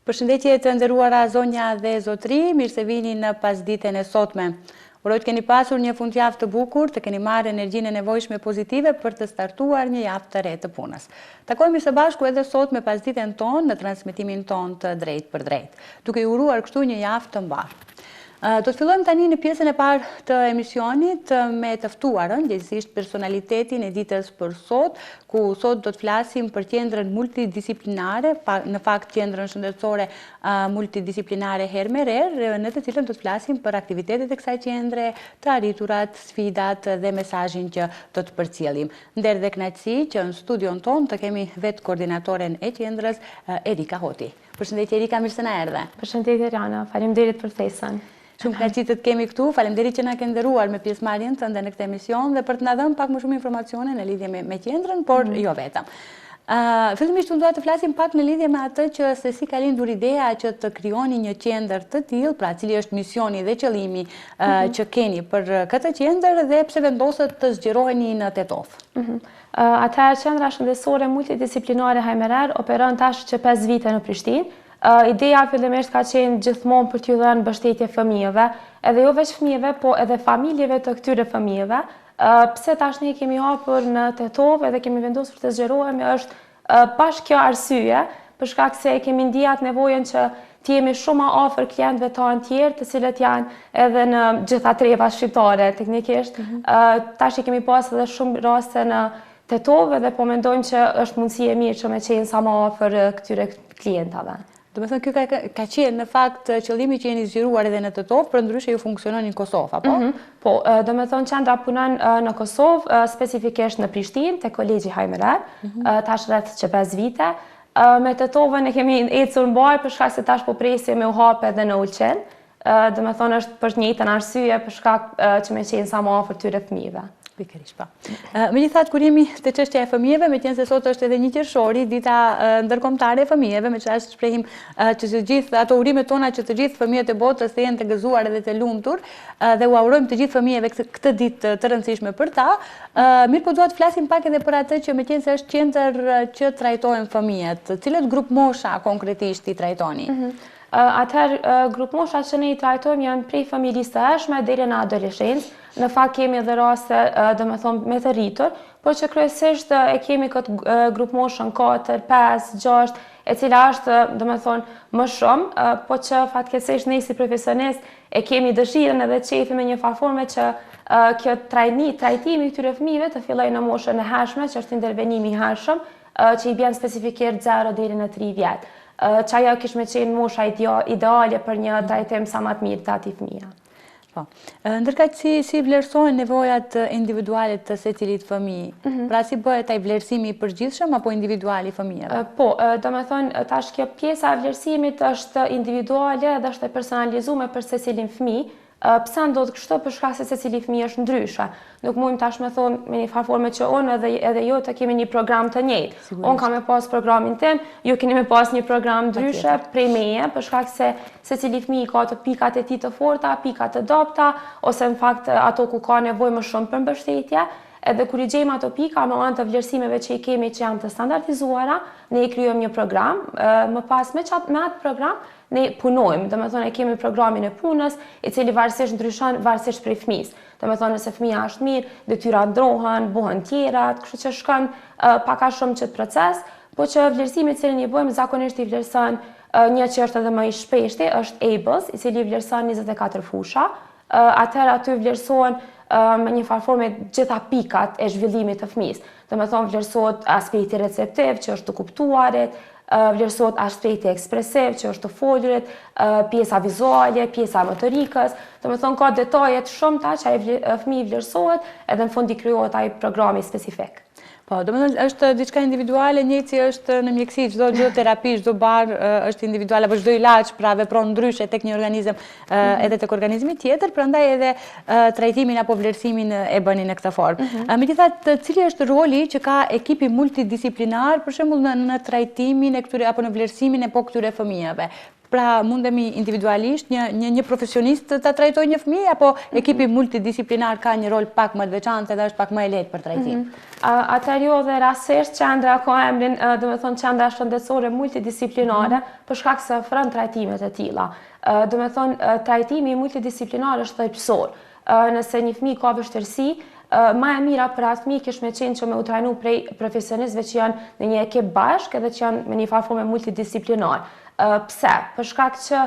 Përshëndetje të nderuara zonja dhe zotri, mirë se vini në pasditën e sotme. Uroj të keni pasur një fundjavë të bukur, të keni marrë energjinë e nevojshme pozitive për të startuar një javë të re të punës. Takohemi së bashku edhe sot me pasditën tonë në transmetimin tonë të drejt për drejt, duke i uruar kështu një javë të mbarë. Do të fillojmë tani në pjesën e parë të emisionit me të ftuarën, gjithsesi personalitetin e ditës për sot, ku sot do të flasim për qendrën multidisiplinare, në fakt qendrën shëndetësore multidisiplinare Hermerer, në të cilën do të flasim për aktivitetet e kësaj qendre, të arriturat, sfidat dhe mesazhin që do të përcjellim. Nder dhe kënaqësi që në studion ton të kemi vetë koordinatoren e qendrës, Erika Hoti. Përshëndetje Erika, mirë se na erdhe. Përshëndetje Rana, faleminderit për ftesën. Shumë kënaqësi të kemi këtu, faleminderit që na ke nderuar me pjesëmarrjen tënde në këtë emision dhe për të na dhënë pak më shumë informacione në lidhje me qendrën, por jo vetëm. Fillimisht unë dua të flasim pak në lidhje me atë që se si ka lindur ideja që të krijoni një qendër të tillë, pra cili është misioni dhe qëllimi që keni për këtë qendër dhe pse vendosët të zgjeroheni në Tetov. Atëherë qendra shëndetësore multidisiplinare Hermerer operon tash që 5 vite në Prishtinë. Ideja fillimisht ka qenë gjithmonë për t'ju dhënë mbështetje fëmijëve, edhe jo vetëm fëmijëve, po edhe familjeve të këtyre fëmijëve. Pse tash ne kemi hapur në Tetov edhe kemi vendosur të zgjerohemi është bashkë kjo arsye, për shkak se kemi ndjejat nevojën që të jemi shumë më afër klientëve tanë tjerë, të cilët janë edhe në gjitha treva shqiptare teknikisht. Tash kemi pas edhe shumë raste në Tetov dhe po mendojmë që është mundësi e mirë që me qenë sa më afër këtyre klientave. Do me thënë, kjo ka qenë në fakt qëllimi që jeni zgjeruar edhe në Tetov, për ndryshe ju funksionon në Kosovë, apo? Po, do me thënë qendra punon në Kosovë, specifikisht në Prishtinë, te Kolegji Hermerer, tash rreth që 5 vite. Me Tetovën e kemi ecur mbaj për shkak se tash po presim me u hap edhe në Ulqen. Do me thënë është për të njëjtën arsye për shkak që me qenë sa më afër tyre fëmijëve. Pikërisht, po. Megjithatë, kur jemi te çështja e fëmijëve, meqense sot është edhe 1 qershori, dita ndërkombëtare e fëmijëve, me çfarë shprehim që të gjithë ato urimet tona që të gjithë fëmijët e botës të jenë të gëzuar dhe të lumtur, dhe u aurojmë të gjithë fëmijëve këtë ditë të rëndësishme për ta. Mirë, po dua të flasim pak edhe për atë që meqense është qendër që trajtojnë fëmijët, cilët grup mosha konkretisht i trajtoni? Atëherë, grup mosha që ne i trajtojmë janë prej familjes të hershme deri në adoleshencë. Në fakt kemi edhe raste, domethënë me të rritur, por që kryesisht e kemi këtë grup moshën 4, 5, 6, e cila është, domethënë, më shumë, po që fatkeqësisht ne si profesionist e kemi dëshirën edhe qefin me një farforme që kjo trajtimi këtyre fëmijëve të fillojë në moshën e hershme, që është intervenimi i hershëm, që i bën specifikisht 0 deri në 3 vjet. Që ajo kish me qenë mosha ideale për një trajtim sa më të mirë të atij fëmijë. Po. Ndërkaq si vlerësohen nevojat individuale të secilit fëmijë? Pra si bëhet ai vlerësimi i përgjithshëm apo individual i fëmijëve? Po, domethënë tash kjo pjesa e vlerësimit është individuale dhe është e personalizuar për secilin fëmijë. Pse ndodh kështu? Për shkak se secili fëmijë është ndryshe. Nuk mund tash me thonë me një farforme që unë edhe jo të kemi një program të njëjtë. Unë kam me pas programin tim, ju keni me pas një program ndryshe prej meje, për shkak se secili fëmijë ka të pikat e tij të forta, pikat të dobta, ose në fakt ato ku ka nevojë më shumë për mbështetje. Edhe kur i gjejmë ato pika me anë të vlerësimeve që i kemi që janë të standardizuara, ne i krijojmë një program, më pas me atë program ne punojmë, domethënë e kemi programin e punës, i cili varësisht ndryshon varësisht prej fëmisë. Domethënë nëse fëmia është mirë, detyrat ndrohen, bëhen tjera, kështu që shkon pak a shumë çet proces, po që vlerësimi i cilin i bëjmë zakonisht i vlerëson një që është edhe më i shpeshti, është ABLS, i cili vlerëson 24 fusha. Atëherë aty vlerësohen me një farforme gjitha pikat e zhvillimit të fëmisë. Domethënë vlerësohet aspekti receptiv, që është të kuptuarit, vlerësohet aspekti ekspresiv, që është të folurit, pjesa vizuale, pjesa motorikës. Domethënë ka detaje të shumta që ai fëmijë vlerësohet edhe në fund i krijohet ai programi specifik. Po, domethënë është diçka individuale, njëjtë si është në mjeksi, çdo terapi, çdo bar është individual apo çdo ilaç pra vepron ndryshe tek një organizëm edhe tek organizmi tjetër, prandaj edhe trajtimin apo vlerësimin e bëni në këtë formë. Megjithatë, cili është roli që ka ekipi multidisiplinar për shembull në trajtimin e këtyre apo në vlerësimin e këtyre fëmijëve? Pra mundemi individualisht një profesionist të trajtoj një fëmijë, apo ekipi multidisiplinar ka një rol pak më të veçantë dhe është pak më e lehtë për trajtim? Atëherë jo dhe rastësisht qendra ka emrin, do të thonë qendra shëndetësore multidisiplinare, për shkak se ofron trajtimet e tilla. Do të thonë trajtimi multidisiplinar është thelbësor. Nëse një fëmijë ka vështirësi, ma e mira për atë fëmijë kish me qenë që me u trajnu prej profesionistëve që janë në një ekip bashkë edhe që janë me një farë forme multidisiplinar. Pse? Për shkak që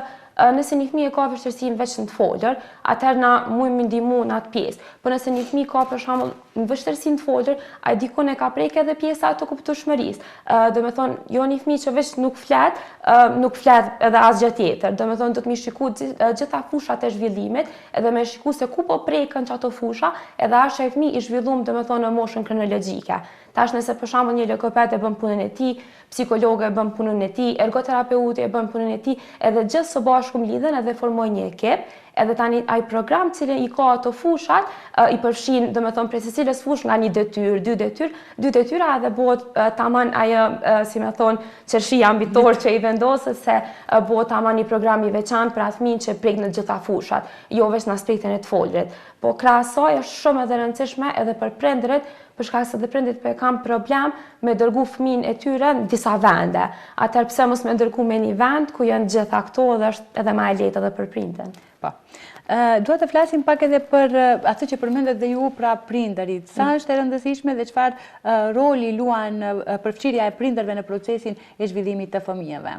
nëse një fëmijë ka vështirësi veç në të folur, atëherë na mund më ndihmu në atë pjesë. Po nëse një fëmijë ka për shembull në vështirësi në të folur, ai dikon e ka prek edhe pjesa të kuptueshmërisë. Do të thonë, jo një fëmijë që veç nuk flet edhe asgjë tjetër. Do të thonë, do të më shikoj gjitha fushat e zhvillimit, edhe më shikoj se ku po prekën çato fusha, edhe as ai fëmijë i zhvilluar, do të thonë, në moshën kronologjike. Tash nëse për shembull një logoped e bën punën e tij, psikologu e bën punën e tij, ergoterapeuti e bën punën e tij, edhe gjithë së bashku mlidhen edhe formojnë një ekip, edhe tani ai program cilin i ka ato fushat, i përfshin, do të thonë, prej secilës fushë nga një detyrë, dy detyra edhe bëhet tamam ajo, si më thon, çershia mbitor që i vendoset se bëhet tamam një program i veçantë për atë fëmijë që prek në gjitha fushat, jo vetëm në aspektin e të folurit. Po krahas asaj është shumë e rëndësishme edhe për prindërit, për shkak se prindërit po e kanë problem me dërgu fëmijën e tyre në disa vende. Atëherë pse mos me dërgu me një vend ku janë gjitha këto dhe është edhe më e lehtë edhe për prindën. Po. Dua të flasim pak edhe për atë që përmendet dhe ju pra prindërit. Sa është e rëndësishme dhe çfarë roli luan përfshirja e prindërve në procesin e zhvillimit të fëmijëve?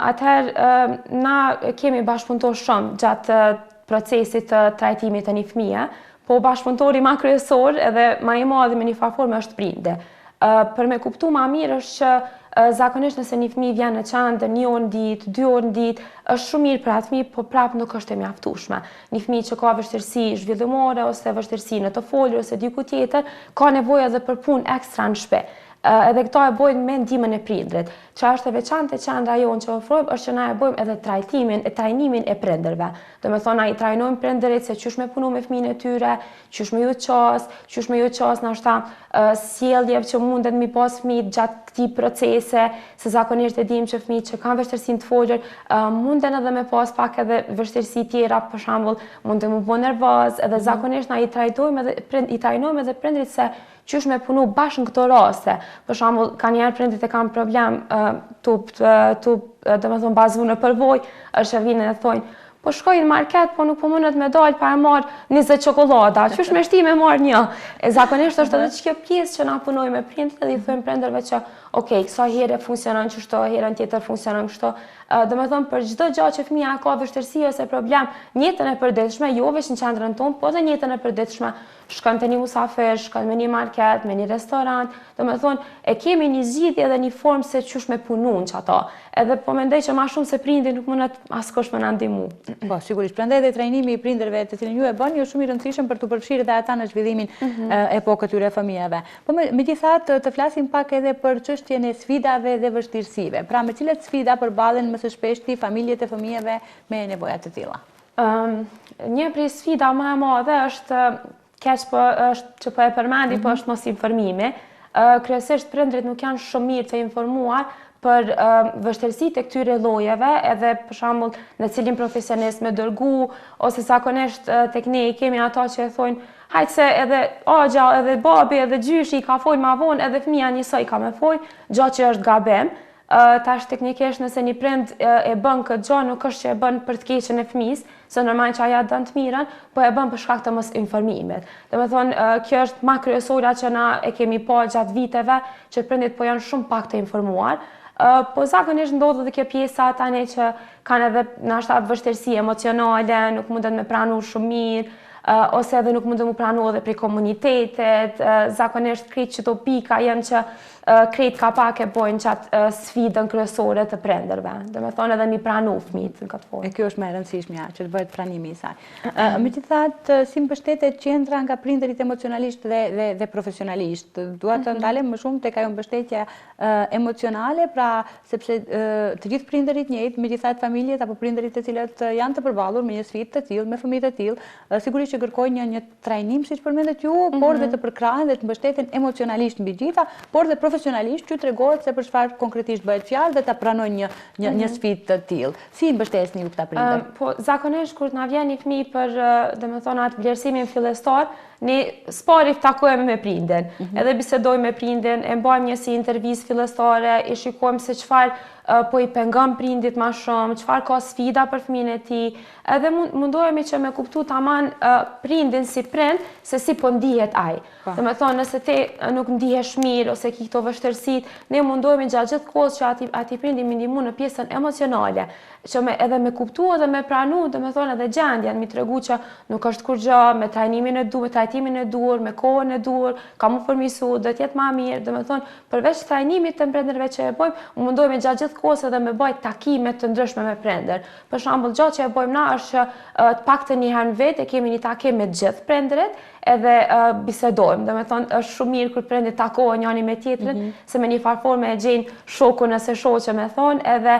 Atëherë na kemi bashkëpuntuar shumë gjatë procesit të trajtimit të një fëmije, po bashkëpunëtori ma kryesor edhe ma i madhi me një farë forme është prindi. Për me kuptu ma mirë është që zakonisht nëse një fëmijë vjen në qendër 1 orë në ditë, 2 orë në ditë, është shumë mirë për atë fëmijë, po prapë nuk është e mjaftueshme. Një fëmijë që ka vështirësi zhvillimore ose vështirësi në të folur ose diku tjetër, ka nevojë edhe për punë ekstra në shtëpi. Edhe këto e bojnë me ndihmën e prindrit. Çfarë është e veçantë qendra jonë që ofrojmë është që na e bojmë edhe trajnimin e prindërve. Do të thonë, ai trajnojmë prindërit se çysh me punu me fëmijën e tyre, çysh me ju qas ndoshta sjellje që mundet mi pas fëmijët gjatë këtij procese, se zakonisht e dimë që fëmijët që kanë vështirësi të folur munden edhe me pas pak edhe vështirësi tjera, për shembull, mund të mu bë nervoz, edhe zakonisht na i trajnojmë edhe prindrit se qysh me punu bashkë në këto raste. Për shembull, kanë njerë prindrit e kanë problem do të thonë bazu në përvojë, është e vinë e thonë, po shkoj në market, po nuk po mundet me dalë pa e marrë 20 çokolada, qysh me shti me marrë një. Zakonisht është edhe që kjo pjesë që na punoj me prindrit edhe i thojmë prindërve që okej, kësa herë funksionon kështu, herën tjetër funksionon kështu. Do të thonë, për çdo gjë që fëmia ka vështirësi ose problem, në jetën e përditshme, jo vetëm në qendrën tonë, po edhe në jetën e përditshme, shkon te një musafir, shkon me një market, me një restorant, do të thonë, e kemi një zgjidhje dhe një formë se çush me punun çato. Edhe po mendoj që më shumë se prindi nuk mundet askush më na ndihmu. Po, sigurisht, prandaj edhe trajnimi i prindërve të cilin ju e bëni është shumë i rëndësishëm për të përfshirë edhe ata në zhvillimin e këtyre fëmijëve. Po megjithatë të flasim pak edhe për çështjen e sfidave dhe vështirësive. Pra me cilat sfida përballen më së shpeshti familjet e fëmijëve me nevoja të tilla? Një prej sfida më e madhe është keq që po e përmendi, po është mos informimi. Kryesisht prindrit nuk janë shumë mirë të informuar për vështirësitë e këtyre llojeve, edhe për shembull në cilin profesionist me dërgu, ose zakonisht tek ne kemi ata që e thonë hajtë se edhe agja, edhe babi, edhe gjyshi ka folë ma vonë, edhe fëmia njësoj ka me folë, gjatë që është gabim. Tash teknikisht nëse një prind e bën këtë gjë, nuk është që e bën për të keqen e fëmisë, se normal që aja dën të mirën, po e bën për shkak të mos informimit. Do të thonë, kjo është më kryesora që na e kemi pa gjatë viteve, që prindit po janë shumë pak të informuar. Po zakonisht ndodhet edhe kjo pjesa tani që kanë edhe ndoshta vështirësi emocionale, nuk mundet me pranu shumë mirë, ose edhe nuk mundet me pranu edhe prej komunitetit, zakonisht krejt që to pika janë që krejt ka pak e bojnë qatë sfidën kryesore të prindërve. Do me thonë edhe mi pranu fëmijët në këtë formë. E kjo është më e rëndësishmja, që të bëhet pranimi i saj. Megjithatë, si mbështetet qendra nga prindërit emocionalisht dhe profesionalisht? Dua të ndalem më shumë tek ajo mbështetje emocionale, pra sepse të gjithë prindërit njëjtë, megjithatë familjet apo prindërit të cilët janë të përballur me një sfidë të tillë, me fëmijë të tillë, sigurisht që kërkojnë një trajnim, siç përmendet ju, por dhe të përkrahen dhe të mbështeten emocionalisht mbi gjitha, por dhe profesionalisht që tregohet se për çfarë konkretisht bëhet fjalë dhe ta pranojnë një sfidë të tillë. Si i mbështesni ju këta prindër? Po zakonisht kur na vjen një fëmijë për, domethënë atë vlerësimin fillestar, ne s'pari takojmë me prindin, edhe bisedojmë me prindin, e mbajmë një si intervistë fillestare, e shikojmë se çfarë po i pengon prindit ma shumë, çfarë ka sfida për fëmijën e tij, edhe mundohemi që me kuptu tamam prindin si prind se si po ndihet ai. Domethënë nëse ti nuk ndihesh mirë ose ke këto vështirësitë, ne mundohemi gjatë gjithë kohës që ati prindi më ndihmu në pjesën emocionale, që edhe me kuptu edhe me pranu, domethënë edhe gjendjen, mi tregu që nuk është kur gjë, me trajnimin e duhur, me trajtimin e duhur, me kohën e duhur, ka mu përmisu, do t'jetë ma mirë, domethënë përveç trajnimit të prindërve që e bëjmë, mundohemi gjatë gjithë kohës edhe me bëjt takime të ndryshme me prindër. Për shembull, gjatë që e bëjmë na është që të paktën një herë në vit e kemi një takim me gjithë prindërit, edhe bisedojmë. Domethënë është shumë mirë kur prindit takohen njëri me tjetrin, se me një farë forme e gjejnë shokun ose shoqe me thonë, edhe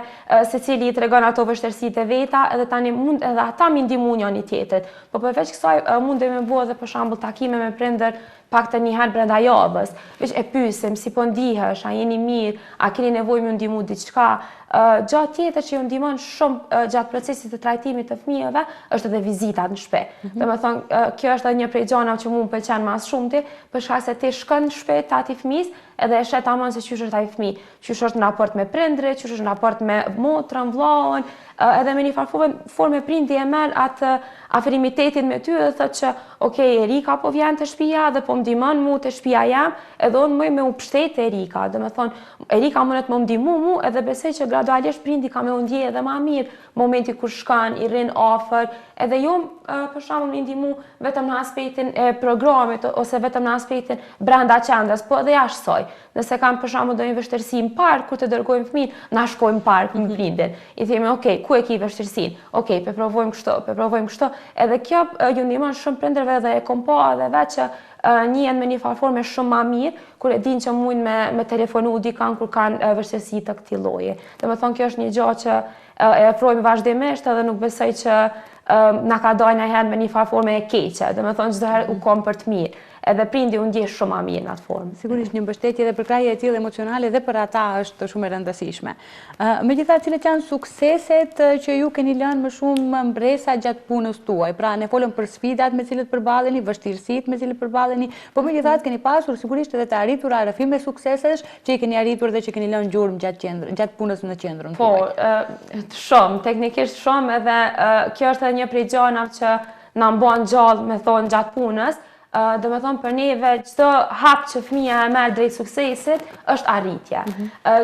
secili i tregon ato vështirësitë e veta, edhe tani mund edhe ata mi ndihmu njëri tjetrit. Po përveç kësaj mundemi me bëu edhe për shembull takime me prindër paktën një herë brenda javës. Veç e pyesim si po ndihesh, a jeni mirë, a keni nevojë më ndihmu diçka. Gjatë tjetër që ju ndihmon shumë gjatë procesit të trajtimit të fëmijëve është edhe vizitat në shtëpi. Domethënë kjo është edhe një prej gjanave që mua më pëlqen më shumti, për shkak se ti shkon në shtëpi të atij fëmijës edhe e shet tamam se çysh është ai fëmijë, çysh është në raport me prindrit, çysh është në raport me motrën, vllain, edhe me një farë forme prindi e merr atë afrimitetin me ty dhe thotë që okay, Erika po vjen te shtëpia dhe po më ndihmon mua te shtëpia jam, edhe unë më me u mbështet Erika. Domethënë Erika mundet më ndihmu mua edhe besoj që gradualisht prindi ka me u ndjej edhe më mirë momenti kur shkon, i rrin afër, edhe jo për shembull më ndihmu vetëm në aspektin e programit ose vetëm në aspektin brenda qendrës, po edhe jashtë saj. Nëse kam për shembull ndonjë vështirësi në park kur të dërgojmë fëmijën, na shkojmë në park me prindin. I themi, okay, ku e ke vështirësinë? Okay, pe provojmë kështu, Edhe kjo ju ndihmon shumë prindërve dhe e kom pa edhe vetë që njihen me një farë forme shumë më mirë kur e dinë që mundin me telefonu dikan kur kanë vështirësi të këtij lloji. Domethënë kjo është një gjë që e ofrojmë vazhdimisht edhe nuk besoj që na ka dalë ndonjëherë me një farë forme e keqe. Domethënë çdo herë u kom për të mirë. Edhe prindi u ndjeh shumë më mirë në atë formë. Sigurisht një mbështetje dhe përkrahje e tillë emocionale dhe për ata është shumë e rëndësishme. Megjithatë, cilat janë sukseset që ju keni lënë më shumë mbresa gjatë punës tuaj? Pra, ne folëm për sfidat me cilët përballeni, vështirësitë me cilët përballeni, por megjithatë keni pasur sigurisht edhe të arritura rrëfime suksesesh që i keni arritur dhe që keni lënë gjurmë gjatë punës në qendrën tuaj. Po, shumë, teknikisht shumë, edhe kjo është edhe një prej gjanave që na mban gjallë, me thonë, gjatë punës. Domethënë për neve çdo hap që fëmia e merr drejt suksesit është arritje.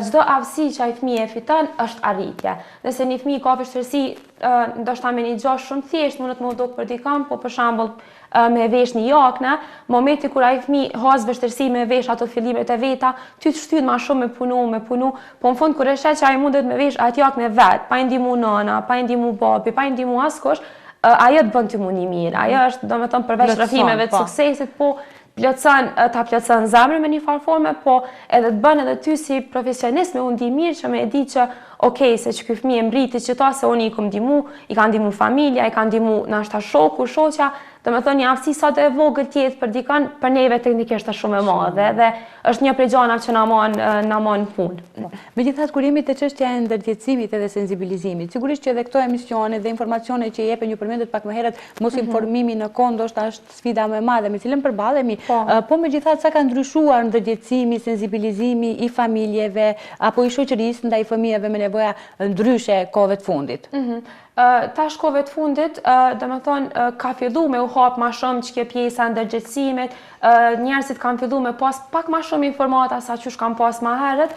Çdo aftësi që ai fëmijë e fiton është arritje. Nëse një fëmijë ka vështirësi, ndoshta me një gjë shumë thjesht mundet më duk për dikam, po për shembull me vesh një jakne, momenti kur ai fëmijë has vështirësi me vesh ato fillimet e veta, ty të shtyhet më shumë me punu, po në fund kur e shet që ai mundet me vesh atë jakne vet, pa i ndihmu nëna, pa i ndihmu babi, pa i ndihmu askush, ajo të bën ty më një mirë. Ajo është, domethënë, përveç rrëfimeve të suksesit, po ta plotson zemrën me një farë forme, po edhe të bën edhe ty si profesionist me u ndih mirë që me e di që okay, se që ky fëmijë mbriti që ta se unë i kam ndihmu, i ka ndihmu familja, i ka ndihmu nashta shoku, shoqja, domethënë një aftësi sa të e vogël tjetër për dikon, për neve teknikisht është shumë e madhe dhe është një prej gjanave që na mon punë. Megjithatë kur jemi te çështja e ndërgjegjësimit edhe sensibilizimit, sigurisht që edhe këto emisione dhe informacione që jepen ju përmendet pak më herët, mos informimi në kohë ndoshta është sfida më e madhe me cilën përballemi, po megjithatë sa ka ndryshuar ndërgjegjësimi, sensibilizimi i familjeve apo i shoqërisë ndaj fëmijëve me nevoja ndryshe kohëve të fundit. Tash kohëve të fundit, domethënë ka filluar me u hap më shumë çka pjesa e ndërgjegjësimit, njerëzit kanë filluar me pas pak më shumë informata sa çush kanë pas më herët,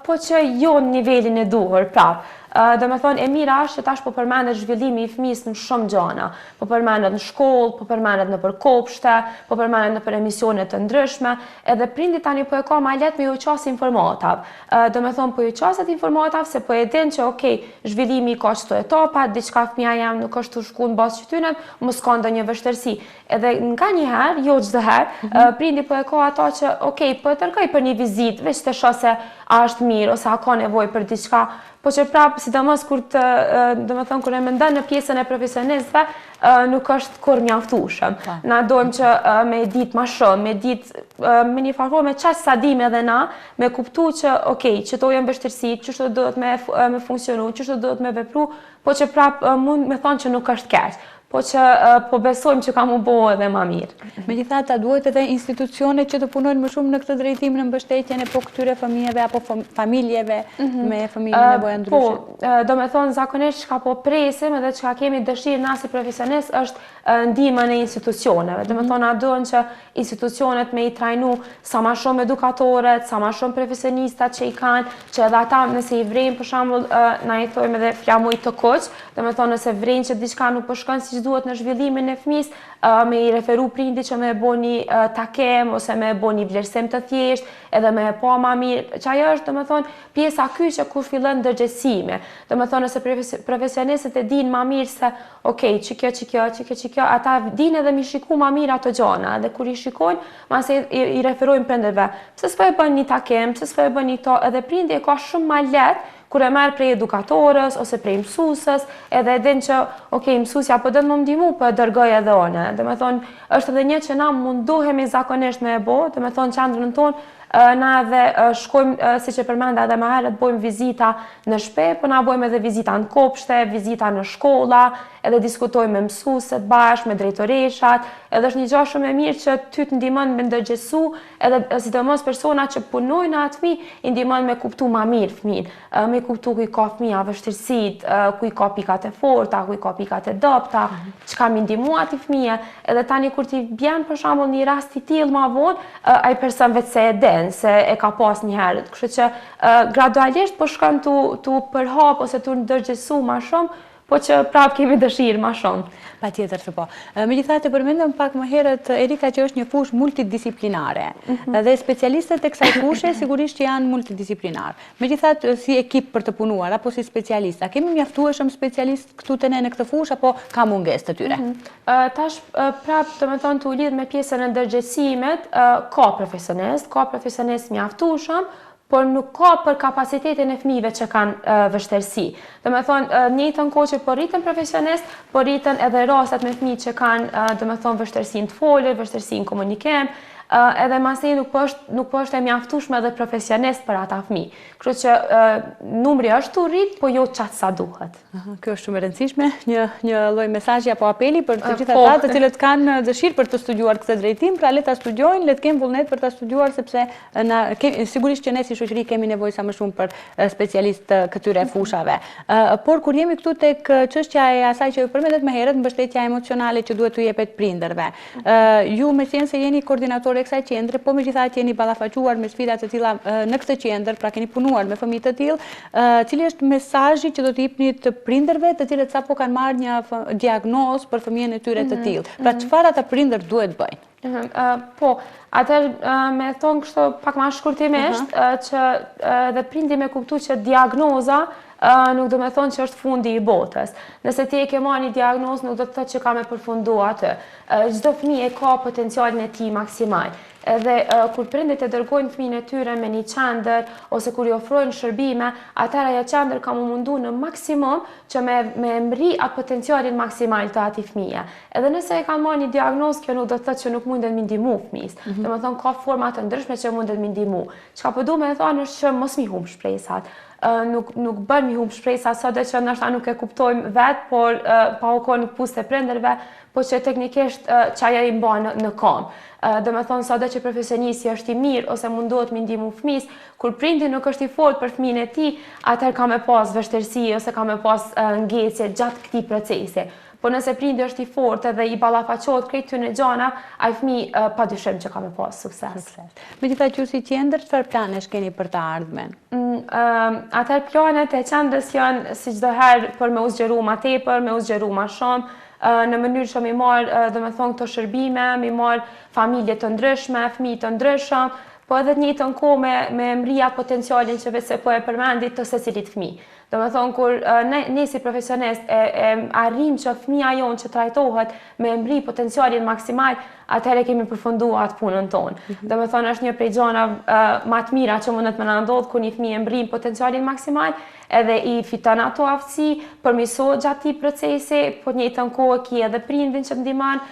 po që jo në nivelin e duhur prap. Domethënë e mira është që tash po përmendet zhvillimi i fëmijës në shumë gjëra. Po përmendet në shkollë, po përmendet nëpër kopshte, po përmendet nëpër emisione të ndryshme, edhe prindi tani po e ka më lehtë me u qas informatav. Domethënë po ju qaset informatav se po e din që okay, zhvillimi ka çdo etapë, pa diçka fëmija jam nuk është të shku në bazë qytynet, më s'ka ndonjë vështirësi. Edhe nga një herë, jo çdo herë, prindi po e ka ato që, okej, po e tërkoj për një vizitë, veç të shoh se a është mirë ose a ka nevojë për diçka. Po që prapë, sidomos kur kur e mendon në pjesën e profesionistëve, nuk është kur mjaftueshëm. Na dojmë që me ditë më shumë, me ditë me një farë me çast sa dim edhe na, me kuptu që okej, çto janë vështirësitë, çështë duhet me funksionu, çështë duhet me vepru, po që prapë mund me thonë që nuk është keq. Po që po besojmë që ka mu bo edhe ma mirë. Megjithatë, duhet edhe institucione që të punojnë më shumë në këtë drejtim në mbështetjen e po këtyre fëmijëve apo familjeve me fëmijë me nevoja ndryshe. Po, do me thonë zakonisht çka po presim edhe çka kemi dëshirë na si profesionist është ndihmën e institucioneve. Do me thonë a duhen që institucionet me i trajnu sa ma shumë edukatorët, sa ma shumë profesionistat që i kanë, që edhe ata nëse i vrejnë për shembull na i thojmë edhe flamuj të koq, do me thonë nëse vrejnë që diçka nuk po shkon siç duhet në zhvillimin e fëmisë, me i referu prindi që me e bo një takem ose me e bo një vlerësim të thjesht, edhe me e po ma mirë, që ajo është, do me thonë, pjesa kyçe ku fillon ndërgjegjësimi. Do me thonë, nëse profesionistët e dinë ma mirë se, okej, që kjo, ata dinë edhe mi shiku ma mirë ato gjona, dhe kur i shikojnë, mase i referojnë prindërve, pse s'po e bën një takem, pse s'po e bën një to, edhe prindi e ka shumë ma letë, kur e merr prej edukatorës ose prej mësuesës, edhe e din që, okej, mësuesja po do të më ndihmu, po e dërgoj edhe unë. Do me thonë, është edhe një që na mundohemi zakonisht me e bo, do me thonë qendrën tonë, na edhe shkojmë, siç e përmenda edhe më herët, bojmë vizita në shtëpi, po na bojmë edhe vizita në kopshte, vizita në shkolla, edhe diskutojmë me mësuesit bashkë, me drejtoreshat, edhe është një gjë shumë e mirë që ty të ndihmon me ndërgjegjësu, edhe sidomos persona që punojnë atë fëmijë, i ndihmon me kuptu më mirë fëmin, me kuptu ku i ka fëmia vështirësitë, ku i ka pikat e forta, ku i ka pikat e dobta, çka më ndihmu atij fëmijë, edhe tani kur ti bjen për shembull një rast i tillë më vonë, ai person vetë se e den se e ka pas një herët. Kështu që gradualisht po shkon tu përhap ose tu ndërgjegjësu më shumë, po që prapë kemi dëshirë më shumë. Patjetër se po. Megjithatë përmendëm pak më herët Erika që është një fushë multidisiplinare. Dhe specialistët e kësaj fushe sigurisht që janë multidisiplinar. Megjithatë si ekip për të punuar apo si specialista, kemi mjaftueshëm specialist këtu te ne në këtë fushë apo ka mungesë të tyre? Tash prapë do të thonë tu lidh me pjesën e ndërgjegjësimit, ka profesionist mjaftueshëm, por nuk ka për kapacitetin e fëmijëve që kanë vështirësi. Do me thonë, njëjtën kohë që po rritën profesionist, po rritën edhe rastet me fëmijë që kanë, do me thonë, vështirësi në folje, vështirësi në komunikim, edhe masi nuk po është e mjaftueshme edhe profesionist për ata fëmijë. Kështu që numri është të rrit, po jo qatë sa duhet. Kjo është shumë e rëndësishme, një lloj mesazhi apo apeli për të gjithë ata të cilët kanë dëshirë për të studiuar këtë drejtim, pra le ta studiojnë, le të kemë vullnet për ta studiuar sepse sigurisht që ne si shoqëri kemi nevojë sa më shumë për specialistë këtyre fushave. Por kur jemi këtu tek çështja e asaj që përmendet më herët, mbështetja emocionale që duhet t'u jepet prindërve. Ju meqense jeni koordinator e kësaj qendre, po megjithatë jeni ballafaquar me sfida të tilla në këtë qendër, pra keni punuar me fëmijë të tillë, cili është mesazhi që do t'i jepni të prindërve të cilët sapo kanë marrë një diagnozë për fëmijën e tyre të tillë. Pra çfarë ata prindër duhet bëjnë? Po, atëherë me thonë kështu pak më shkurtimisht që edhe prindi me kuptu që diagnoza nuk do me thonë që është fundi i botës. Nëse ti e ke marrë një diagnozë, nuk do të thotë që ka me përfundu atë. Çdo fëmijë e ka potencialin e tij maksimal. Edhe kur prindit e dërgojnë fëmijën e tyre me një qendër ose kur i ofrojnë shërbime, atëherë ajo qendër ka mundu në maksimum që me mri atë potencialin maksimal të atij fëmije. Edhe nëse e kanë marrë një diagnozë, kjo nuk do të thotë që nuk mundet me ndihmu fëmijës. Domethënë ka forma të ndryshme që mundet me ndihmu. Çka po du me thonë është që mos mi humb shpresat. Nuk bën mi humb shpresat sot që ndoshta nuk e kuptojmë vetë, por pa u kohë nuk puste prindërve, po që teknikisht çaja i mban në kam. Do me thonë sot që profesionisti është i mirë ose mundohet me ndihmu fëmijës, kur prindi nuk është i fortë për fëmijën e tij, atëherë ka me pas vështirësi ose ka me pas ngecje gjatë këtij procesi. Po nëse prindi është i fortë dhe i ballafaqohet krejt këtyre gjana, ai fëmijë padyshim që ka me pas sukses. Megjithatë ju si qendër, çfarë planesh keni për të ardhmen? Atëherë planet e qendrës janë si çdo herë për me u zgjeru më tepër, me u zgjeru më shumë, në mënyrë që mi marë, do me thonë, këto shërbime, mi marë familje të ndryshme, fëmijë të ndryshëm, po po edhe të njëjtën kohë me mrija potencialin që vetë se po e përmendit të secilit fëmijë. Do me thonë, kur ne si profesionist arrim që fëmija jonë që trajtohet me mri potencialin maksimal, atëherë kemi përfunduar atë punën tonë. Do me thonë, është një prej gjona më të mira që mundet me na ndodhë kur një fëmijë mbrim potencialin maksimal, edhe i fiton ato aftësi, përmirësohet gjatë këtij procesi, po në njëjtën kohë ki edhe prindin që ndihmon.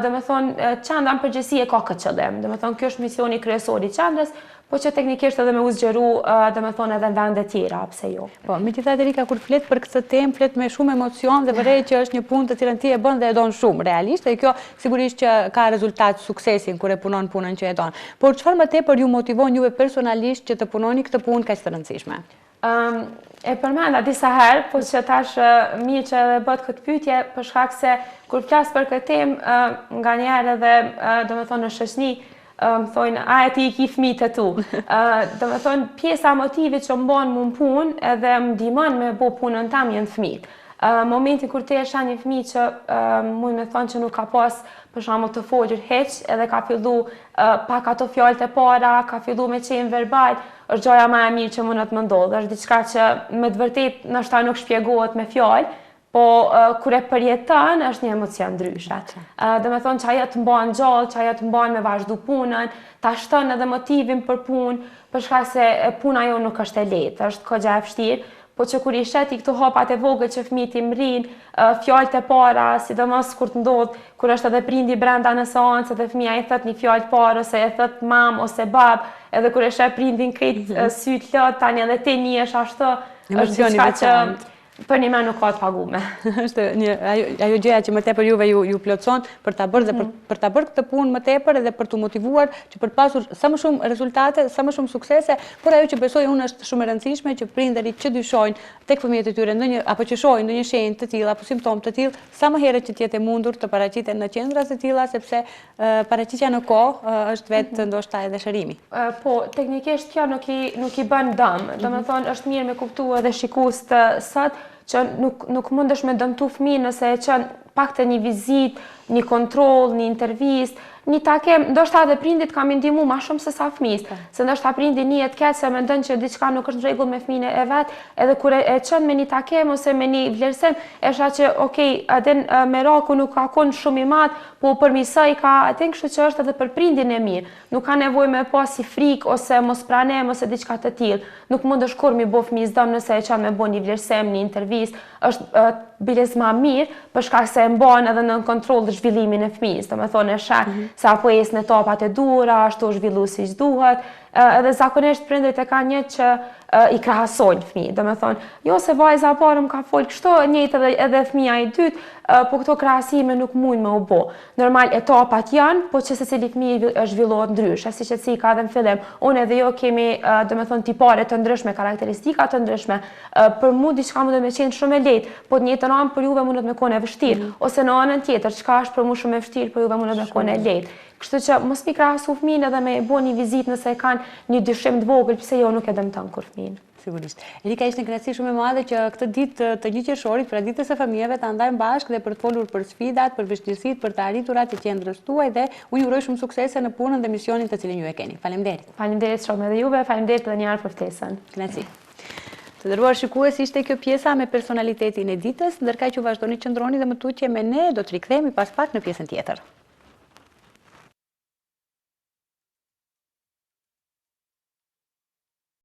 Do me thonë, qendra në përgjithësi e ka këtë qëllim. Do me thonë, kjo është misioni kryesor i qendrës, po që teknikisht edhe me u zgjeru, do me thonë, edhe në vende tjera, pse jo. Po, megjithatë Erika, kur flet për këtë temë, flet me shumë emocion dhe vërej që është një punë të cilën ti e bën dhe e don shumë, realisht, dhe kjo sigurisht që ka rezultat suksesin kur e punon punën që e don. Por çfarë më tepër ju motivon juve personalisht që të punoni këtë punë kaq të rëndësishme? E përmenda disa herë, po që tash mirë që edhe bët këtë pyetje, për shkak se kur flas për këtë temë, nganjëherë edhe do me thonë në shoqni, më thonë, a e ti i ki fëmijët e tu. Do me thonë, pjesa motivit që më bën më punë edhe më ndihmon me bo punën tam janë fëmijët. Momentin kur ti e shah një fëmijë që mund me thonë që nuk ka pas për shembull të folur hiç, edhe ka fillu pak ato fjalët e para, ka fillu me qenë verbal, është gjoja më e mirë që mund të më ndodhë. Është diçka që me të vërtetë ndoshta nuk shpjegohet me fjalë, po kur e përjeton është një emocion ndryshe. Do me thonë që ajo të mban gjallë, që ajo të mban me vazhdu punën, ta shton edhe motivin për punë, për shkak se puna jo nuk është e lehtë, është kogja e vështirë. Po që kur i sheti këto hapat e vogël që fëmijët i mrin, fjalët e para, sidomos kur të ndodh, kur është edhe prindi brenda në seancë dhe fëmia i thot një fjalë të parë ose e thot mam ose bab, edhe kur e sheh prindin krejt syt lot tani edhe ti njihesh ashtu, është diçka që për një me nuk ka të pagume. Është ajo gjëja që më tepër juve ju plotson për ta bërë dhe për ta bërë këtë punë më tepër edhe për t'u motivuar që për pasur sa më shumë rezultate, sa më shumë suksese, por ajo që besoj unë është shumë e rëndësishme që prindërit që dyshojnë tek fëmijët e tyre apo që shohin ndonjë shenjë të tilla apo simptom të tillë, sa më herët që të jetë mundur të paraqiten në qendra të tilla sepse paraqitja në kohë është vetë ndoshta edhe shërimi. Po, teknikisht kjo nuk i bën dëm. Domethënë është mirë me kuptuar edhe shikues të sot që nuk mundesh me dëmtu fëmijën nëse e qen pak të një vizit, një kontroll, një intervistë, një takim, ndoshta edhe prindit kam ndihmu më shumë se sa fëmijës, se ndoshta prindi njihet keq se mendon që diçka nuk është në rregull me fëmijën e vet, edhe kur e çon me një takim ose me një vlerësim, e shoh që okay, atë meraku nuk ka qenë shumë i madh, po përmirësoi ka, atë kështu që është edhe për prindin e mirë. Nuk ka nevojë me pas si frikë ose mos pranem ose diçka të tillë. Nuk mundesh kur mi bë fëmijës dëm nëse e çon me bën një vlerësim, një intervistë, është biles më mirë për shkak se e mban edhe në kontroll të zhvillimin e fëmijës. Domethënë e sheh se apo ecën etapat e duhura, ashtu zhvillu siç duhet, edhe zakonisht prindërit e kanë një që i krahasojnë fëmijë. Domethënë, jo se vajza e parë më ka fol kështu, njëjtë edhe fëmia e dytë, po këto krahasime nuk mund me u bë. Normal etapat janë, po që secili fëmijë zhvillohet ndryshe, siç e ka edhe në fillim. Unë edhe jo kemi, domethënë tipare të ndryshme, karakteristika të ndryshme. Për mua diçka mund të më qenë shumë e lehtë, po në njëjtën anë për juve mund të më qenë e vështirë, ose në anën tjetër, çka është për mua shumë e vështirë, për juve mund të më qenë e lehtë. Kështu që mos mi krahasu fëmijën edhe me bën një vizitë nëse kanë një dyshim të vogël, pse jo nuk e dëmton kur fëmijën. Sigurisht. Erika, ishte një kënaqësi shumë e madhe që këtë ditë të 1 qershorit, pra ditës së fëmijëve, ta ndajmë bashkë dhe për të folur për sfidat, për vështirësitë, për të arriturat e qendrës tuaj dhe unë ju uroj shumë suksese në punën dhe misionin të cilin ju e keni. Faleminderit. Faleminderit shumë edhe juve, faleminderit edhe një herë për ftesën. Kënaqësi. Të nderuar shikues, ishte kjo pjesa me personalitetin e ditës, ndërkaq që vazhdoni qëndroni dhe më tutje me ne, do të rikthehemi pas pak në pjesën tjetër.